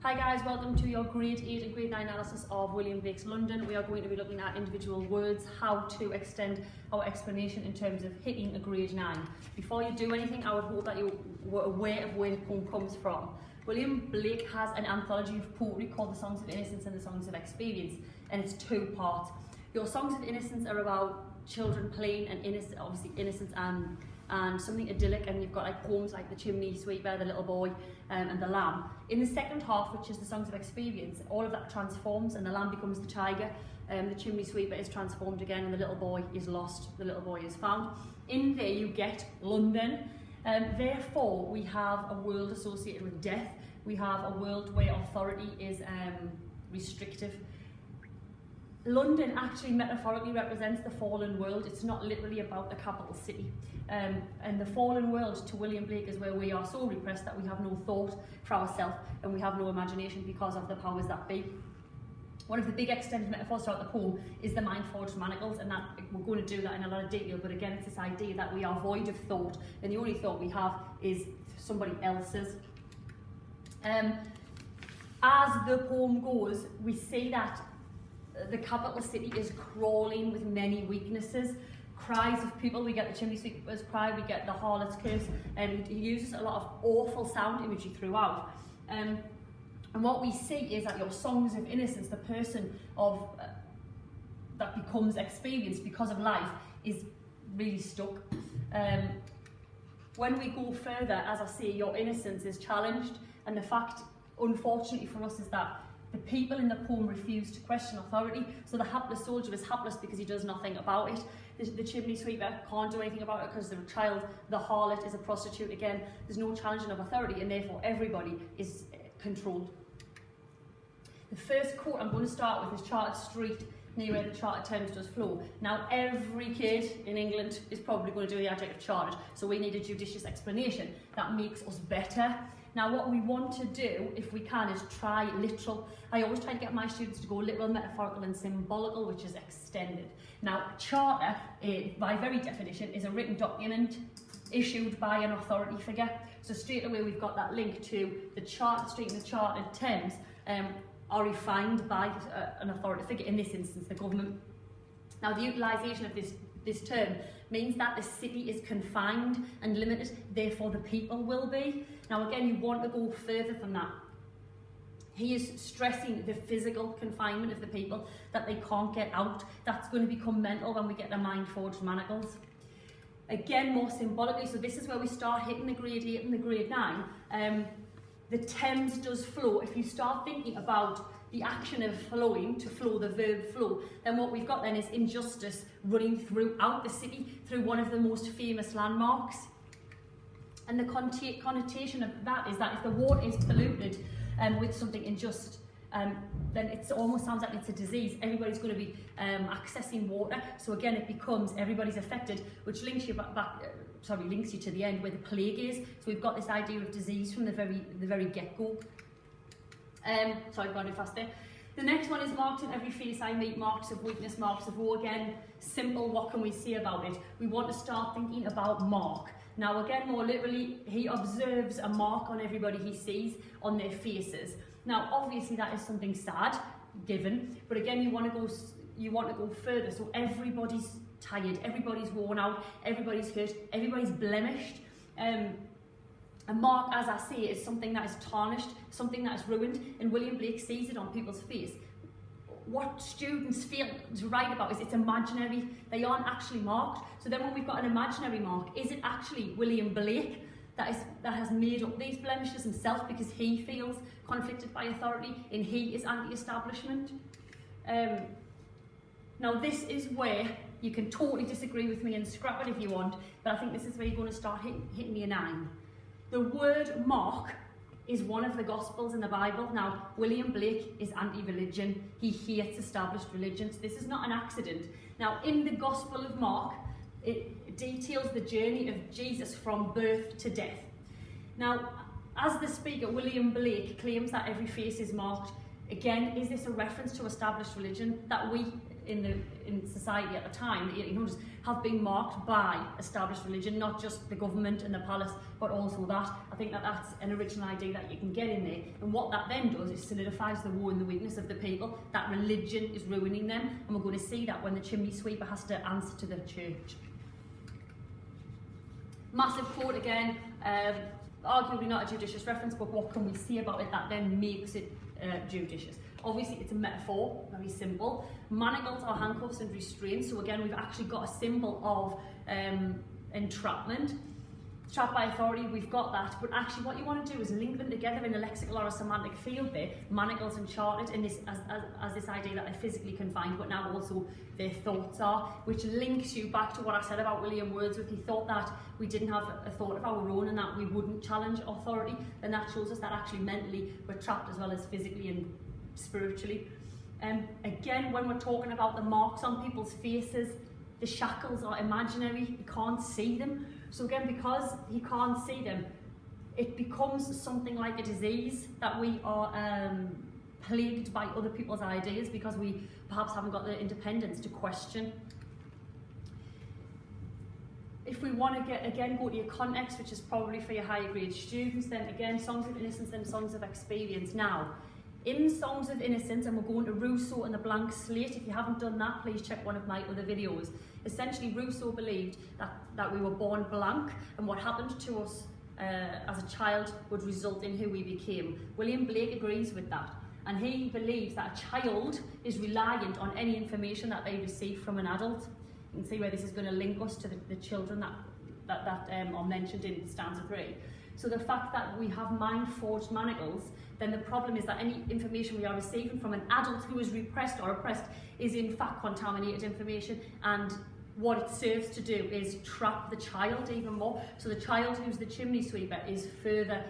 Hi guys, welcome to your grade 8 and grade 9 analysis of William Blake's London. We are going to be looking at individual words, how to extend our explanation in terms of hitting a grade 9. Before you do anything, I would hope that you were aware of where the poem comes from. William Blake has an anthology of poetry called The Songs of Innocence and The Songs of Experience, and it's 2 parts. Your Songs of Innocence are about children playing and obviously innocence and something idyllic, and you've got like poems like The Chimney Sweeper, The Little Boy and The Lamb. In the second half, which is The Songs of Experience, all of that transforms and the lamb becomes the tiger, the chimney sweeper is transformed again, and the little boy is lost, the little boy is found. In there you get London. Therefore we have a world associated with death, we have a world where authority is restrictive. London actually metaphorically represents the fallen world. It's not literally about the capital city. And the fallen world to William Blake is where we are so repressed that we have no thought for ourselves and we have no imagination because of the powers that be. One of the big extended metaphors throughout the poem is the mind-forged manacles, and that we're going to do that in a lot of detail, but again it's this idea that we are void of thought and the only thought we have is somebody else's. As the poem goes, we see that the capital city is crawling with many weaknesses. Cries of people, we get the chimney sweeper's cry, we get the harlot's curse, and he uses a lot of awful sound imagery throughout. And what we see is that your songs of innocence, the person of that becomes experienced because of life, is really stuck. When we go further, as I say, your innocence is challenged, and the fact, unfortunately for us, is that the people in the poem refuse to question authority. So the hapless soldier is hapless because he does nothing about it. The chimney sweeper can't do anything about it because they're a child. The harlot is a prostitute. Again, there's no challenging of authority, and therefore everybody is controlled. The first quote I'm going to start with is Chartered Street, near where the chartered Thames does flow. Now, every kid in England is probably going to do the adjective chartered, so we need a judicious explanation that makes us better. Now, what we want to do, if we can, is try literal. I always try to get my students to go literal, metaphorical and symbolical, which is extended. Now, charter, by very definition, is a written document issued by an authority figure. So straight away we've got that link to the Chartered Street and the Chartered Thames are refined by an authority figure, in this instance the government. Now, the utilisation of this term means that the city is confined and limited, therefore the people will be. Now again, you want to go further than that. He is stressing the physical confinement of the people, that they can't get out. That's going to become mental when we get the mind-forged manacles. Again, more symbolically, so this is where we start hitting the grade 8 and the grade 9. The Thames does flow. If you start thinking about the action of flowing, to flow, the verb flow, then what we've got then is injustice running throughout the city, through one of the most famous landmarks. And the connotation of that is that if the water is polluted with something unjust, then it almost sounds like it's a disease. Everybody's going to be accessing water, so again it becomes everybody's affected, which links you links you to the end where the plague is. So we've got this idea of disease from the very get-go. Sorry, I've gone too fast there. The next one is marked in every face I meet, marks of weakness, marks of woe. Again, simple, what can we say about it? We want to start thinking about mark. Now again, more literally, he observes a mark on everybody he sees on their faces. Now obviously that is something sad, given, but again you want to go further. So everybody's tired, everybody's worn out, everybody's hurt, everybody's blemished. A mark, as I say, is something that is tarnished, something that is ruined, and William Blake sees it on people's face. What students feel to write about is it's imaginary, they aren't actually marked. So then when we've got an imaginary mark, is it actually William Blake that has made up these blemishes himself because he feels conflicted by authority and he is anti-establishment? Now this is where you can totally disagree with me and scrap it if you want, but I think this is where you're going to start hitting me a 9. The word mark is one of the Gospels in the Bible. Now, William Blake is anti-religion. He hates established religions. This is not an accident. Now, in the Gospel of Mark, it details the journey of Jesus from birth to death. Now, as the speaker, William Blake claims that every face is marked. Again, is this a reference to established religion? That we in society at the time, the 1800s, have been marked by established religion, not just the government and the palace, but also that. I think that that's an original idea that you can get in there. And what that then does is solidifies the woe and the weakness of the people, that religion is ruining them. And we're going to see that when the chimney sweeper has to answer to the church. Massive quote again, arguably not a judicious reference, but what can we see about it that then makes it judicious? Obviously, it's a metaphor, very simple. Manacles are handcuffs and restraints. So again, we've actually got a symbol of entrapment. Trapped by authority, we've got that. But actually, what you want to do is link them together in a lexical or a semantic field there. Manacles and charted, and this as this idea that they're physically confined, but now also their thoughts are, which links you back to what I said about William Wordsworth. He thought that we didn't have a thought of our own and that we wouldn't challenge authority. And that shows us that actually mentally we're trapped as well as physically and spiritually. Again, when we're talking about the marks on people's faces, the shackles are imaginary, you can't see them. So again, because he can't see them, it becomes something like a disease that we are plagued by other people's ideas because we perhaps haven't got the independence to question. If we want to go to your context, which is probably for your higher grade students, then again, songs of innocence and songs of experience. Now, in Songs of Innocence, and we're going to Rousseau and the Blank Slate. If you haven't done that, please check one of my other videos. Essentially, Rousseau believed that we were born blank, and what happened to us as a child would result in who we became. William Blake agrees with that, and he believes that a child is reliant on any information that they receive from an adult. You can see where this is going to link us to the children that are mentioned in stanza 3. So the fact that we have mind-forged manacles, then the problem is that any information we are receiving from an adult who is repressed or oppressed is in fact contaminated information, and what it serves to do is trap the child even more. So the child who's the chimney sweeper is further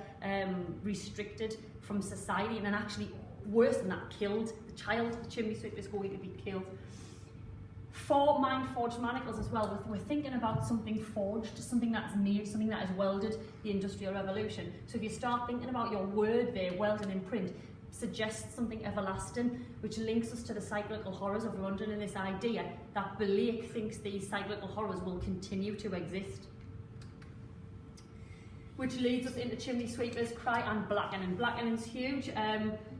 restricted from society, and then actually worse than that, killed. The child, the chimney sweeper, is going to be killed. For mind-forged manacles as well, we're thinking about something forged, something that's made, something that is welded, the Industrial Revolution. So if you start thinking about your word there, welded in print, suggests something everlasting, which links us to the cyclical horrors of London and this idea that Blake thinks these cyclical horrors will continue to exist. Which leads us into Chimney Sweeper's Cry and Blackening. Blackening's huge.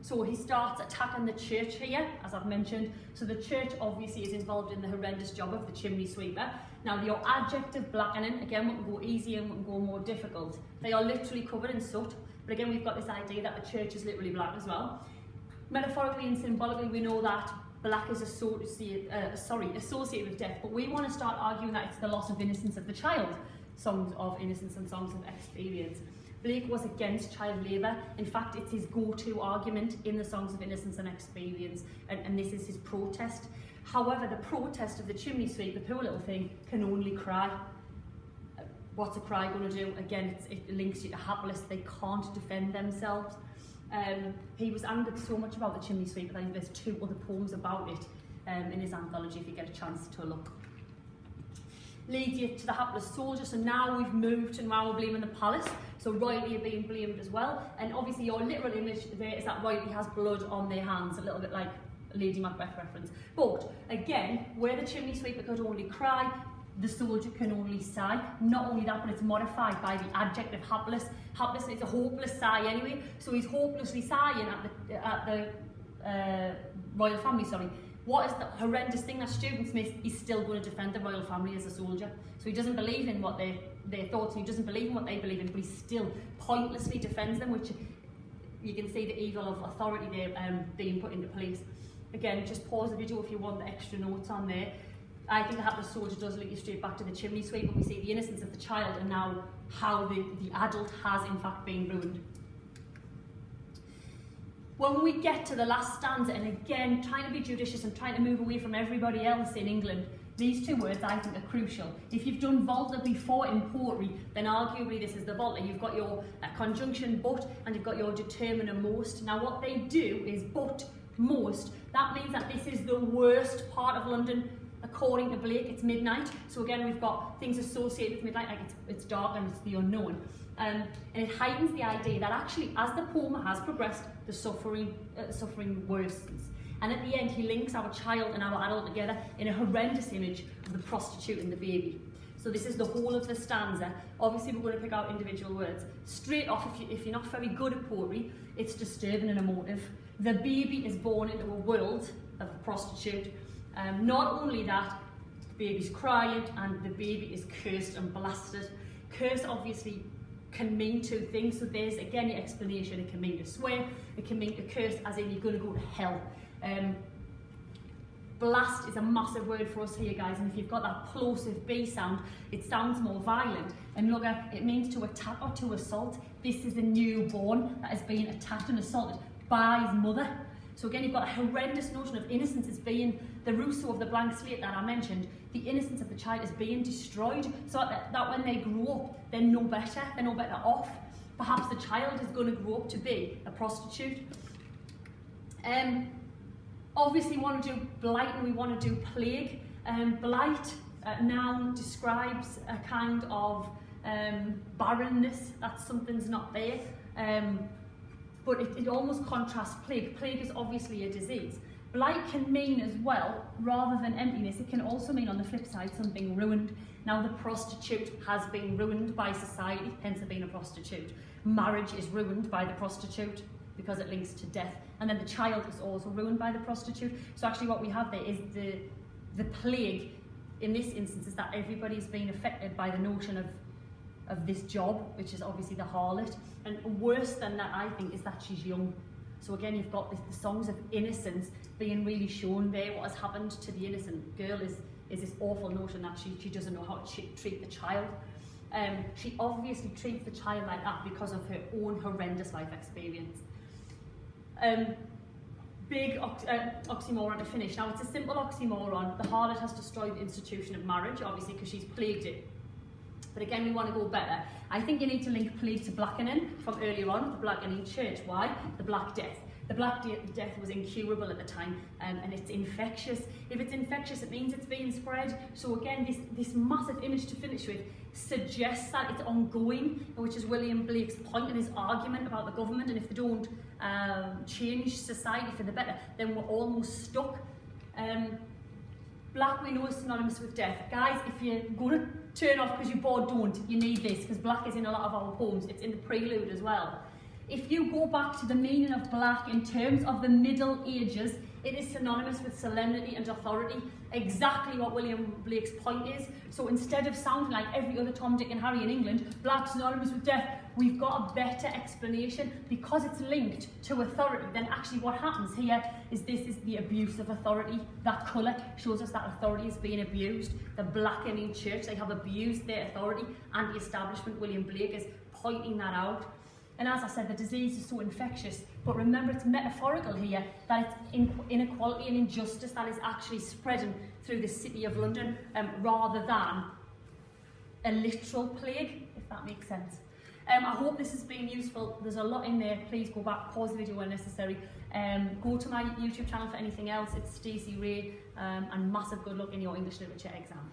So he starts attacking the church here, as I've mentioned. So the church obviously is involved in the horrendous job of the chimney sweeper. Now your adjective blackening, again, we can go easy and we can go more difficult. They are literally covered in soot. But again, we've got this idea that the church is literally black as well. Metaphorically and symbolically, we know that black is associated with death. But we want to start arguing that it's the loss of innocence of the child. Songs of Innocence and Songs of Experience. Blake was against child labour. In fact, it's his go-to argument in the Songs of Innocence and Experience, and this is his protest. However, the protest of the chimney sweep, the poor little thing, can only cry. What's a cry going to do? Again, it links you to hapless. They can't defend themselves. He was angered so much about the chimney sweep that there's 2 other poems about it in his anthology if you get a chance to look. Leads you to the hapless soldier. So now we've moved and now we're blaming the palace. So royalty are being blamed as well. And obviously your literal image there is that royalty has blood on their hands, a little bit like Lady Macbeth reference. But again, where the chimney sweeper could only cry, the soldier can only sigh. Not only that, but it's modified by the adjective hapless. Hapless, it's a hopeless sigh anyway. So he's hopelessly sighing at the royal family, sorry. What is the horrendous thing that students miss? He's still going to defend the royal family as a soldier. So he doesn't believe in what their thoughts, he doesn't believe in what they believe in, but he still pointlessly defends them, which you can see the evil of authority there being put into place. Again, just pause the video if you want the extra notes on there. I think the hapless soldier does link you straight back to the chimney sweep when we see the innocence of the child and now how the adult has in fact been ruined. When we get to the last stanza, and again, trying to be judicious and trying to move away from everybody else in England, these 2 words I think are crucial. If you've done volta before in poetry, then arguably this is the volta. You've got your conjunction but, and you've got your determiner most. Now what they do is but, most. That means that this is the worst part of London. According to Blake, it's midnight. So again, we've got things associated with midnight, like it's dark and it's the unknown. And it heightens the idea that actually, as the poem has progressed, the suffering worsens. And at the end, he links our child and our adult together in a horrendous image of the prostitute and the baby. So this is the whole of the stanza. Obviously, we're going to pick out individual words. Straight off, if you're not very good at poetry, it's disturbing and emotive. The baby is born into a world of a prostitute. Not only that, the baby's crying and the baby is cursed and blasted. Curse obviously can mean two things. So there's again your explanation. It can mean to swear, it can mean to curse, as in you're going to go to hell. Blast is a massive word for us here, guys, and if you've got that plosive B sound, it sounds more violent. And look, it means to attack or to assault. This is a newborn that is being attacked and assaulted by his mother. So again, you've got a horrendous notion of innocence as being the Rousseau of the blank slate that I mentioned. The innocence of the child is being destroyed, so that when they grow up, they're no better off. Perhaps the child is going to grow up to be a prostitute. Obviously, we want to do blight and we want to do plague. Blight, noun, describes a kind of barrenness, that something's not there. But it almost contrasts plague. Plague is obviously a disease. Blight can mean as well, rather than emptiness, it can also mean on the flip side something ruined. Now the prostitute has been ruined by society, hence her being a prostitute. Marriage is ruined by the prostitute because it links to death. And then the child is also ruined by the prostitute. So actually what we have there is the plague in this instance is that everybody's been affected by the notion of this job, which is obviously the harlot. And worse than that, I think, is that she's young. So again, you've got the songs of innocence being really shown there. What has happened to the innocent girl is this awful notion that she doesn't know how to treat the child. She obviously treats the child like that because of her own horrendous life experience. Big oxymoron to finish. Now, it's a simple oxymoron. The harlot has destroyed the institution of marriage, obviously, because she's plagued it. But again, we want to go better. I think you need to link plague to blackening from earlier on, the blackening church. Why? The Black Death. The Black Death was incurable at the time, and it's infectious. If it's infectious, it means it's being spread. So again, this massive image to finish with suggests that it's ongoing, which is William Blake's point in his argument about the government, and if they don't change society for the better, then we're almost stuck. Black, we know, is synonymous with death. Guys, if you're going to turn off because you're bored, don't. You need this, because black is in a lot of our poems. It's in the prelude as well. If you go back to the meaning of black in terms of the Middle Ages, it is synonymous with solemnity and authority, exactly what William Blake's point is. So instead of sounding like every other Tom, Dick and Harry in England, black's synonymous with death, we've got a better explanation. Because it's linked to authority, then actually what happens here is this is the abuse of authority. That colour shows us that authority is being abused. The blackening church, they have abused their authority, and the establishment, William Blake is pointing that out. And as I said, the disease is so infectious, but remember it's metaphorical here, that it's inequality and injustice that is actually spreading through the city of London, rather than a literal plague, if that makes sense. I hope this has been useful. There's a lot in there. Please go back, pause the video when necessary. Go to my YouTube channel for anything else. It's Stacey Ray, and massive good luck in your English literature exam.